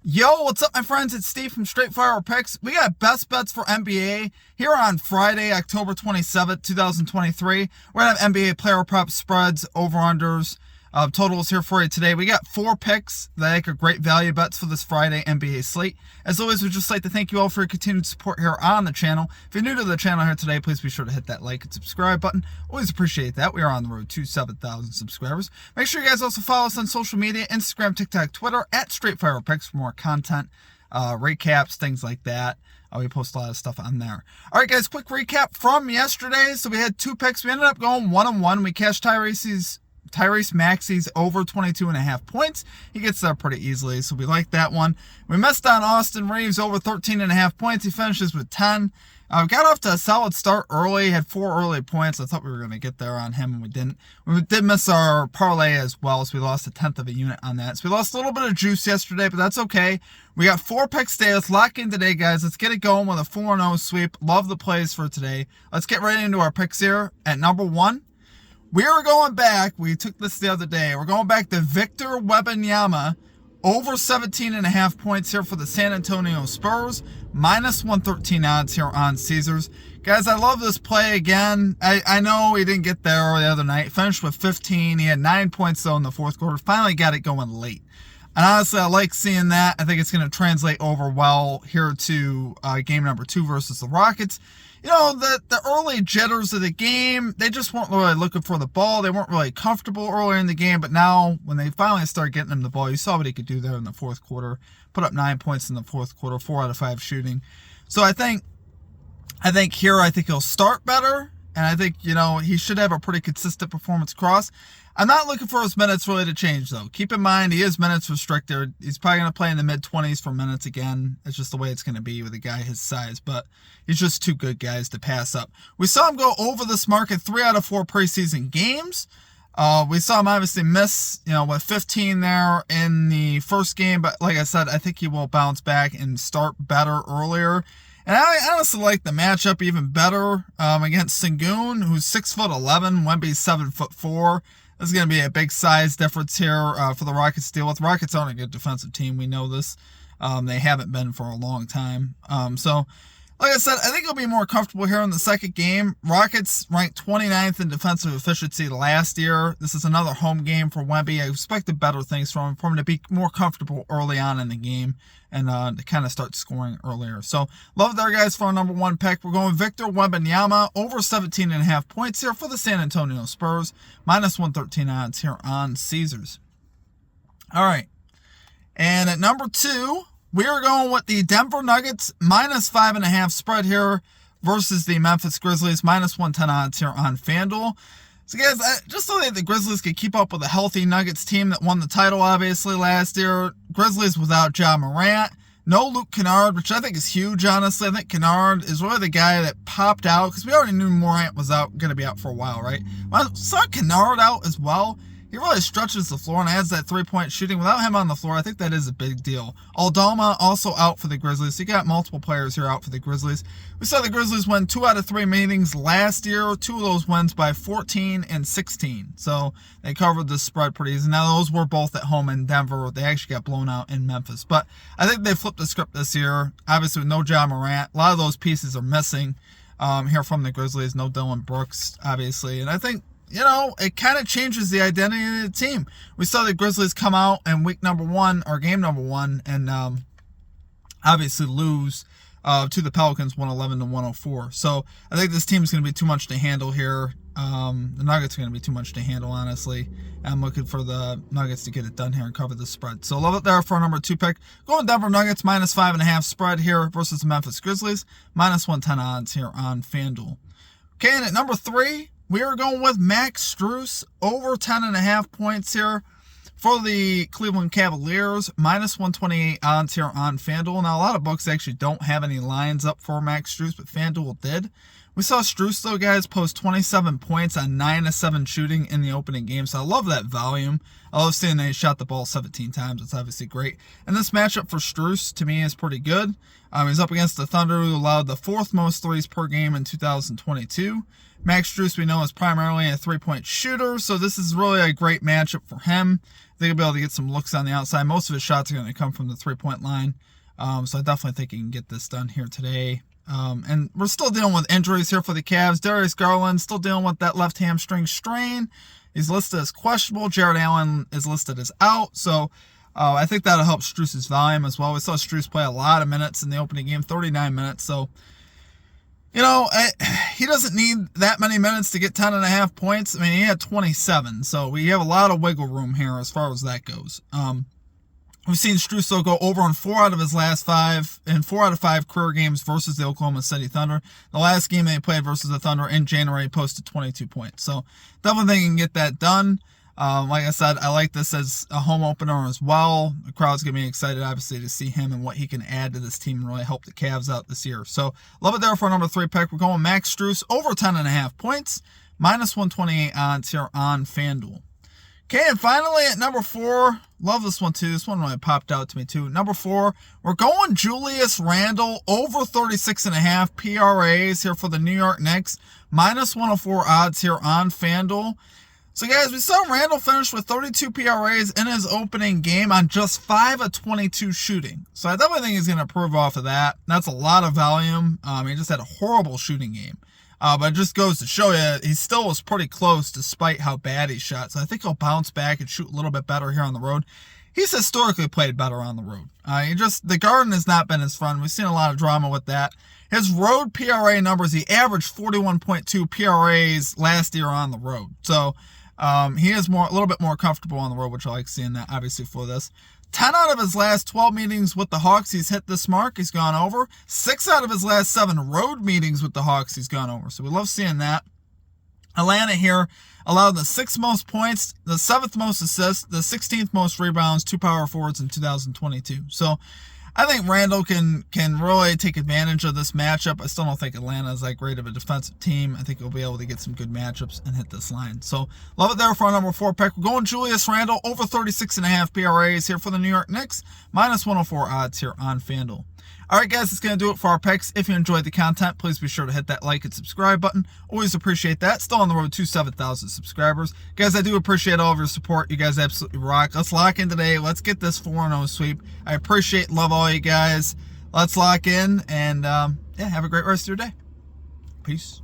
Yo, what's up, my friends? It's Steve from Straight Fire Picks. We got best bets for NBA here on Friday, October 27th, 2023. We're going to have NBA player prop spreads, over-unders, totals here for you today. We got 4 picks that I think are great value bets for this Friday NBA slate. As always, we'd just like to thank you all for your continued support here on the channel. If you're new to the channel here today, please be sure to hit that like and subscribe button. Always appreciate that. We are on the road to 7,000 subscribers. Make sure you guys also follow us on social media, Instagram, TikTok, Twitter, at Straight Fire Picks for more content, recaps, things like that. We post a lot of stuff on there. All right, guys, quick recap from yesterday. So we had 2 picks. We ended up going 1-1. We cashed Tyrese Maxey's over 22.5 points. He gets there pretty easily, so we like that one. We missed on Austin Reeves over 13.5 points. He finishes with 10. Got off to a solid start early, had 4 early points. I thought we were going to get there on him, and we didn't. We did miss our parlay as well, so we lost 1/10 of a unit on that. So we lost a little bit of juice yesterday, but that's okay. We got 4 picks today. Let's lock in today, guys. Let's get it going with a 4-0 sweep. Love the plays for today. Let's get right into our picks here. At number 1, we are going back. We took this the other day. We're going back to Victor Wembanyama over 17.5 points here for the San Antonio Spurs. Minus 113 odds here on Caesars. Guys, I love this play again. I know he didn't get there the other night. Finished with 15. He had 9 points, though, in the fourth quarter. Finally got it going late. And honestly, I like seeing that. I think it's going to translate over well here to game number 2 versus the Rockets. You know, the early jitters of the game, they just weren't really looking for the ball. They weren't really comfortable earlier in the game. But now, when they finally start getting him the ball, you saw what he could do there in the fourth quarter. Put up 9 points in the fourth quarter, 4 out of 5 shooting. So I think he'll start better. And I think, he should have a pretty consistent performance across. I'm not looking for his minutes really to change, though. Keep in mind, he is minutes restricted. He's probably going to play in the mid-20s for minutes again. It's just the way it's going to be with a guy his size. But he's just too good, guys, to pass up. We saw him go over this mark in 3 out of 4 preseason games. We saw him obviously miss, with 15 there in the first game. But like I said, I think he will bounce back and start better earlier. And I honestly like the matchup even better against Sengun, who's 6'11", Wemby's 7'4". This is going to be a big size difference here for the Rockets to deal with. Rockets aren't a good defensive team. We know this. They haven't been for a long time. So, like I said, I think he'll be more comfortable here in the second game. Rockets ranked 29th in defensive efficiency last year. This is another home game for Wemby. I expected better things from him to be more comfortable early on in the game and to kind of start scoring earlier. So, love there, guys, for our number 1 pick. We're going Victor Wembanyama over 17.5 points here for the San Antonio Spurs. Minus 113 odds here on Caesars. All right. And at number 2, we are going with the Denver Nuggets minus 5.5 spread here versus the Memphis Grizzlies. Minus 110 odds here on FanDuel. So, guys, just so that the Grizzlies could keep up with a healthy Nuggets team that won the title, obviously, last year. Grizzlies without Ja Morant. No Luke Kennard, which I think is huge, honestly. I think Kennard is really the guy that popped out because we already knew Morant was going to be out for a while, right? When I saw Kennard out as well, he really stretches the floor and adds that 3-point shooting. Without him on the floor, I think that is a big deal. Aldama also out for the Grizzlies. So you got multiple players here out for the Grizzlies. We saw the Grizzlies win 2 out of 3 meetings last year. 2 of those wins by 14 and 16. So they covered the spread pretty easy. Now, those were both at home in Denver. They actually got blown out in Memphis. But I think they flipped the script this year. Obviously, with no Ja Morant. A lot of those pieces are missing here from the Grizzlies. No Dillon Brooks, obviously. And I think, it kind of changes the identity of the team. We saw the Grizzlies come out in week number 1, or game number 1, and obviously lose to the Pelicans 111-104. So I think this team is going to be too much to handle here. The Nuggets are going to be too much to handle, honestly. I'm looking for the Nuggets to get it done here and cover the spread. So love it there for our number 2 pick. Going Denver Nuggets minus 5.5 spread here versus the Memphis Grizzlies. Minus 110 odds here on FanDuel. Okay, and at number 3, we are going with Max Strus over 10.5 points here for the Cleveland Cavaliers. Minus 128 odds here on FanDuel. Now, a lot of books actually don't have any lines up for Max Strus, but FanDuel did. We saw Strus, though, guys, post 27 points on 9 of 7 shooting in the opening game, so I love that volume. I love seeing that he shot the ball 17 times. It's obviously great. And this matchup for Strus, to me, is pretty good. He's up against the Thunder, who allowed the 4th most threes per game in 2022. Max Strus, we know, is primarily a three-point shooter, so this is really a great matchup for him. I think he'll be able to get some looks on the outside. Most of his shots are going to come from the three-point line, so I definitely think he can get this done here today. And we're still dealing with injuries here for the Cavs. Darius Garland still dealing with that left hamstring strain. He's listed as questionable. Jared Allen is listed as out. So I think that'll help Strus's volume as well. We saw Strus play a lot of minutes in the opening game, 39 minutes. So, you know, he doesn't need that many minutes to get 10.5 points. I mean, he had 27. So we have a lot of wiggle room here as far as that goes. We've seen Strus go over in 4 out of his last 5, in 4 out of 5 career games versus the Oklahoma City Thunder. The last game they played versus the Thunder in January, he posted 22 points. So definitely think he can get that done. Like I said, I like this as a home opener as well. The crowd's going to be excited, obviously, to see him and what he can add to this team and really help the Cavs out this year. So love it there for number 3 pick. We're going Max Strus over 10.5 points, minus 128 odds here on FanDuel. Okay, and finally at number 4, love this one too. This one really popped out to me too. Number 4, we're going Julius Randle over 36.5 PRAs here for the New York Knicks. Minus 104 odds here on FanDuel. So guys, we saw Randle finish with 32 PRAs in his opening game on just 5 of 22 shooting. So I definitely think he's going to improve off of that. That's a lot of volume. He just had a horrible shooting game. But it just goes to show you, he still was pretty close despite how bad he shot. So I think he'll bounce back and shoot a little bit better here on the road. He's historically played better on the road. The Garden has not been his friend. We've seen a lot of drama with that. His road PRA numbers, he averaged 41.2 PRAs last year on the road. So he is a little bit more comfortable on the road, which I like seeing that, obviously, for this. 10 out of his last 12 meetings with the Hawks, he's hit this mark. He's gone over. 6 out of his last 7 road meetings with the Hawks, he's gone over. So we love seeing that. Atlanta here allowed the 6th most points, the 7th most assists, the 16th most rebounds, 2 power forwards in 2022. So I think Randle can really take advantage of this matchup. I still don't think Atlanta is that great of a defensive team. I think he'll be able to get some good matchups and hit this line. So love it there for our number 4 pick. We're going Julius Randle over 36.5 PRAs here for the New York Knicks. Minus 104 odds here on FanDuel. All right, guys, that's going to do it for our picks. If you enjoyed the content, please be sure to hit that like and subscribe button. Always appreciate that. Still on the road to 7,000 subscribers. Guys, I do appreciate all of your support. You guys absolutely rock. Let's lock in today. Let's get this 4-0 sweep. I appreciate and love all you guys. Let's lock in and, have a great rest of your day. Peace.